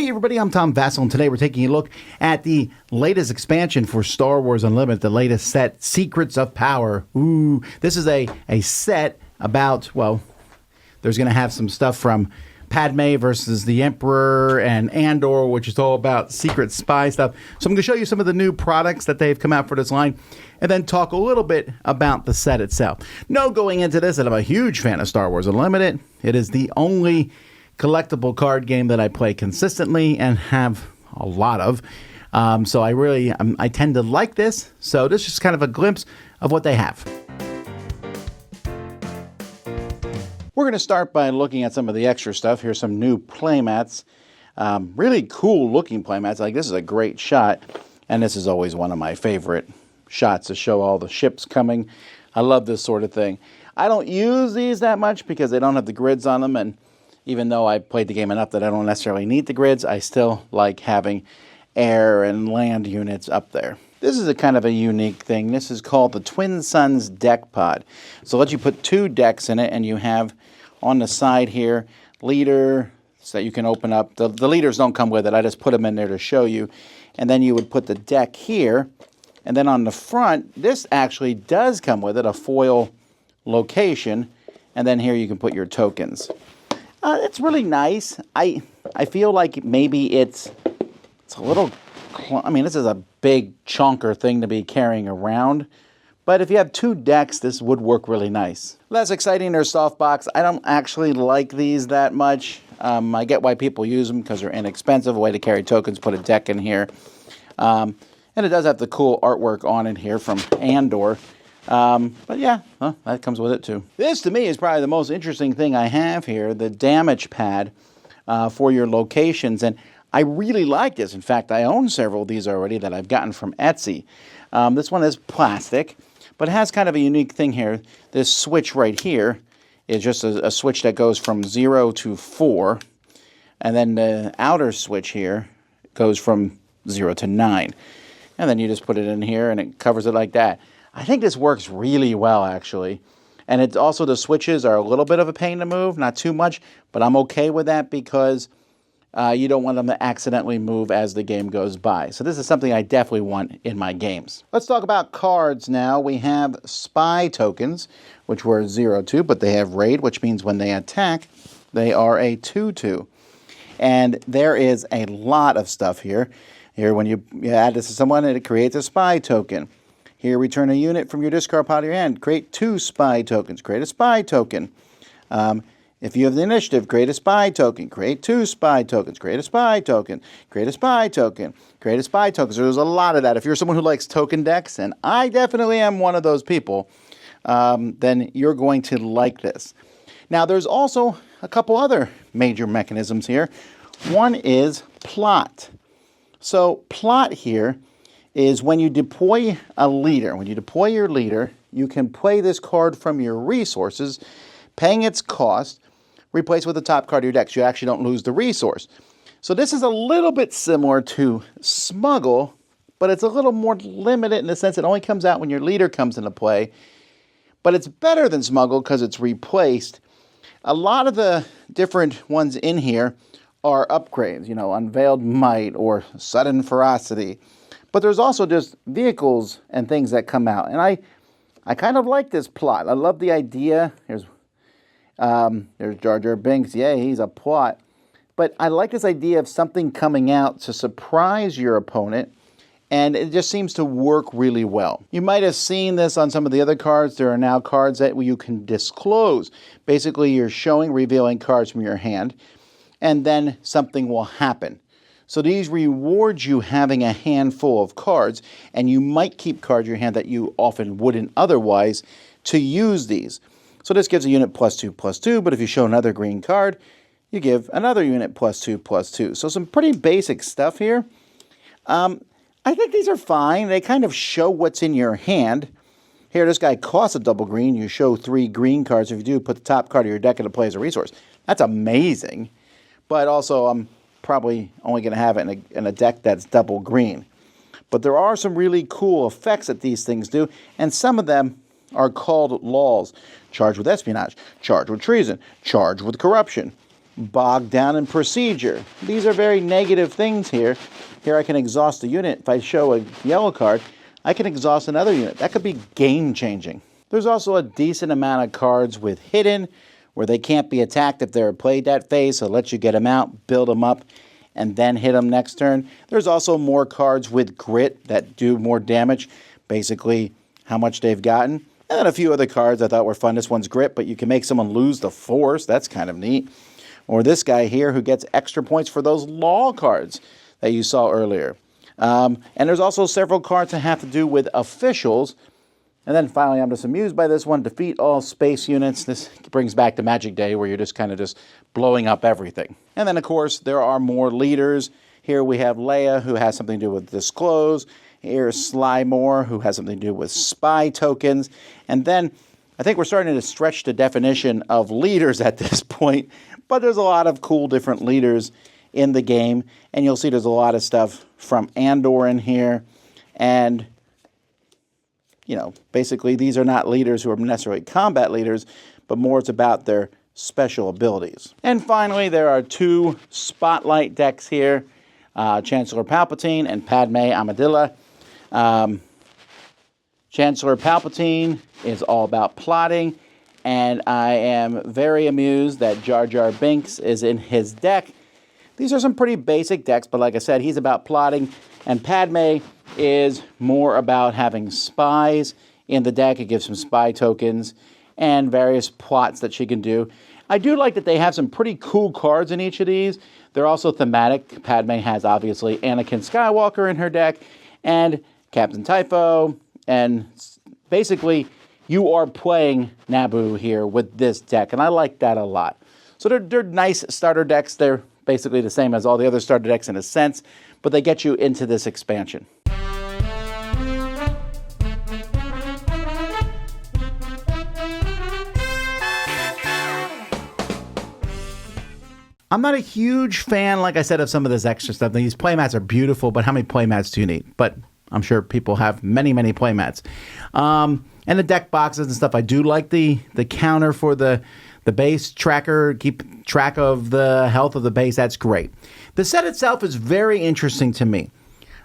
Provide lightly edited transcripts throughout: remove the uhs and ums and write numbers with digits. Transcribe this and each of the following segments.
Hey everybody, I'm Tom Vasel, and today we're taking a look at the latest expansion for Star Wars Unlimited, the latest set, Secrets of Power. Ooh, this is a set about, well, there's going to have some stuff from Padme versus the Emperor and Andor, which is all about secret spy stuff. So I'm going to show you some of the new products that they've come out for this line, and then talk a little bit about the set itself. No, going into this, that I'm a huge fan of Star Wars Unlimited. It is the only collectible card game that I play consistently and have a lot of. So I tend to like this. So this is just kind of a glimpse of what they have. We're going to start by looking at some of the extra stuff. Here's some new playmats. Really cool looking playmats. Like, this is a great shot. And this is always one of my favorite shots to show all the ships coming. I love this sort of thing. I don't use these that much because they don't have the grids on them, and even though I played the game enough that I don't necessarily need the grids, I still like having air and land units up there. This is a kind of a unique thing. This is called the Twin Suns Deck Pod. So it lets you put two decks in it, and you have on the side here, leader, so that you can open up. The leaders don't come with it. I just put them in there to show you. And then you would put the deck here. And then on the front, this actually does come with it, a foil location. And then here you can put your tokens. It's really nice. I feel like maybe it's a little, I mean, this is a big chunker thing to be carrying around. But if you have two decks, this would work really nice. Less exciting, there's softbox. I don't actually like these that much. I get why people use them because they're inexpensive. A way to carry tokens, put a deck in here. And it does have the cool artwork on it here from Andor. But yeah, that comes with it too. This to me is probably the most interesting thing I have here, the damage pad for your locations. And I really like this. In fact, I own several of these already that I've gotten from Etsy. This one is plastic, but it has kind of a unique thing here. This switch right here is just a switch that goes from 0 to 4. And then the outer switch here goes from 0 to 9. And then you just put it in here and it covers it like that. I think this works really well, actually. And it's also, the switches are a little bit of a pain to move, not too much, but I'm okay with that because you don't want them to accidentally move as the game goes by. So this is something I definitely want in my games. Let's talk about cards now. We have spy tokens, which were 0-2, but they have raid, which means when they attack, they are a 2-2. And there is a lot of stuff here. Here, when you add this to someone, it creates a spy token. Here, return a unit from your discard pile to your hand. Create 2 spy tokens. Create a spy token. If you have the initiative, create a spy token. Create 2 spy tokens. Create a spy token. Create a spy token. Create a spy token. So there's a lot of that. If you're someone who likes token decks, and I definitely am one of those people, then you're going to like this. Now, there's also a couple other major mechanisms here. One is plot. So plot here is when you deploy a leader. When you deploy your leader, you can play this card from your resources, paying its cost, replace with the top card of your deck. So you actually don't lose the resource. So this is a little bit similar to Smuggle, but it's a little more limited in the sense it only comes out when your leader comes into play. But it's better than Smuggle because it's replaced. A lot of the different ones in here are upgrades, you know, Unveiled Might or Sudden Ferocity. But there's also just vehicles and things that come out. And I kind of like this plot. I love the idea. There's Jar Jar Binks. Yeah, he's a plot. But I like this idea of something coming out to surprise your opponent. And it just seems to work really well. You might have seen this on some of the other cards. There are now cards that you can disclose. Basically, you're revealing cards from your hand. And then something will happen. So these reward you having a handful of cards, and you might keep cards in your hand that you often wouldn't otherwise to use these. So this gives a unit +2/+2, but if you show another green card, you give another unit +2/+2. So some pretty basic stuff here. I think these are fine. They kind of show what's in your hand. Here, this guy costs a double green. You show 3 green cards. If you do, put the top card of your deck into play as a resource. That's amazing. But also, I'm probably only going to have it in a deck that's double green. But there are some really cool effects that these things do, and some of them are called laws. Charged with espionage, charged with treason, charged with corruption. bogged down in procedure. These are very negative things here. Here I can exhaust a unit. If I show a yellow card, I can exhaust another unit. That could be game-changing. There's also a decent amount of cards with hidden, where they can't be attacked if they're played that phase, so it lets you get them out, build them up, and then hit them next turn. There's also more cards with grit that do more damage, basically how much they've gotten. And then a few other cards I thought were fun. This one's grit, but you can make someone lose the force. That's kind of neat. Or this guy here who gets extra points for those law cards that you saw earlier. And there's also several cards that have to do with officials. And then finally, I'm just amused by this one. Defeat all space units. This brings back to Magic Day where you're just kind of just blowing up everything. And then, of course, there are more leaders. Here we have Leia, who has something to do with Disclose. Here's Slymore, who has something to do with spy tokens. And then I think we're starting to stretch the definition of leaders at this point. But there's a lot of cool different leaders in the game. And you'll see there's a lot of stuff from Andor in here. And, you know, basically these are not leaders who are necessarily combat leaders, but more it's about their special abilities. And finally, there are two Spotlight decks here. Chancellor Palpatine and Padme Amidala. Chancellor Palpatine is all about plotting, and I am very amused that Jar Jar Binks is in his deck. These are some pretty basic decks, but like I said, he's about plotting, and Padme is more about having spies in the deck. It gives some spy tokens and various plots that she can do. I do like that they have some pretty cool cards in each of these. They're also thematic. Padme has, obviously, Anakin Skywalker in her deck, and Captain Typho, and basically, you are playing Naboo here with this deck, and I like that a lot. So they're nice starter decks. They're basically the same as all the other starter decks in a sense, but they get you into this expansion. I'm not a huge fan, like I said, of some of this extra stuff. These playmats are beautiful, but how many playmats do you need? But I'm sure people have many, many playmats. And the deck boxes and stuff, I do like the counter for the base tracker, keep track of the health of the base. That's great. The set itself is very interesting to me.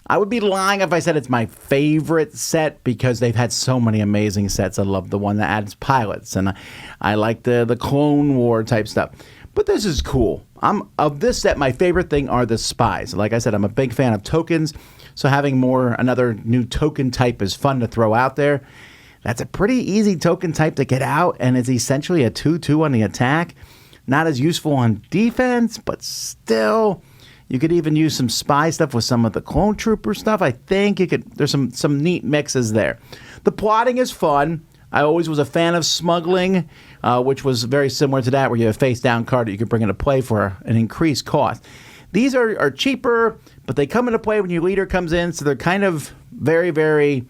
I would be lying if I said it's my favorite set because they've had so many amazing sets. I love the one that adds pilots, and I like the Clone War type stuff. But this is cool. Of this set, my favorite thing are the spies. Like I said, I'm a big fan of tokens, so having another new token type is fun to throw out there. That's a pretty easy token type to get out, and it's essentially a 2/2 on the attack. Not as useful on defense, but still, you could even use some spy stuff with some of the clone trooper stuff. I think you could. There's some neat mixes there. The plotting is fun. I always was a fan of smuggling, which was very similar to that, where you have a face-down card that you could bring into play for an increased cost. These are cheaper, but they come into play when your leader comes in, so they're kind of very, very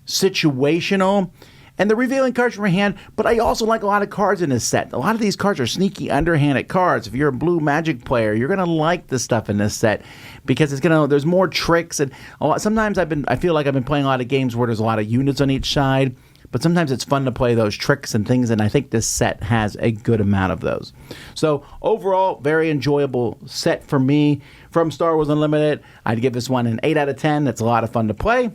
situational. And they're revealing cards from your hand, but I also like a lot of cards in this set. A lot of these cards are sneaky, underhanded cards. If you're a blue Magic player, you're going to like the stuff in this set because there's more tricks. And sometimes I feel like I've been playing a lot of games where there's a lot of units on each side. But sometimes it's fun to play those tricks and things, and I think this set has a good amount of those. So overall, very enjoyable set for me from Star Wars Unlimited. I'd give this one an 8 out of 10. That's a lot of fun to play.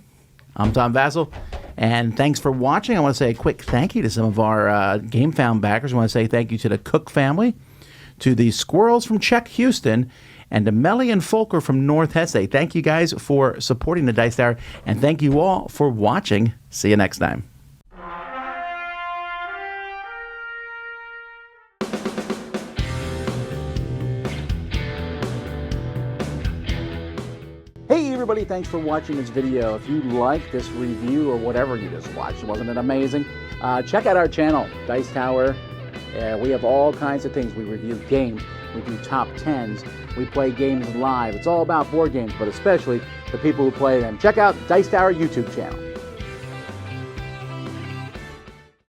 I'm Tom Vasel, and thanks for watching. I want to say a quick thank you to some of our GameFound backers. I want to say thank you to the Cook family, to the Squirrels from Czech Houston, and to Melly and Folker from North Hesse. Thank you guys for supporting the Dice Tower, and thank you all for watching. See you next time. Hey everybody, thanks for watching this video. If you like this review or whatever you just watched, wasn't it amazing? Check out our channel, Dice Tower. We have all kinds of things. We review games, we do top 10s, we play games live. It's all about board games, but especially the people who play them. Check out Dice Tower YouTube channel.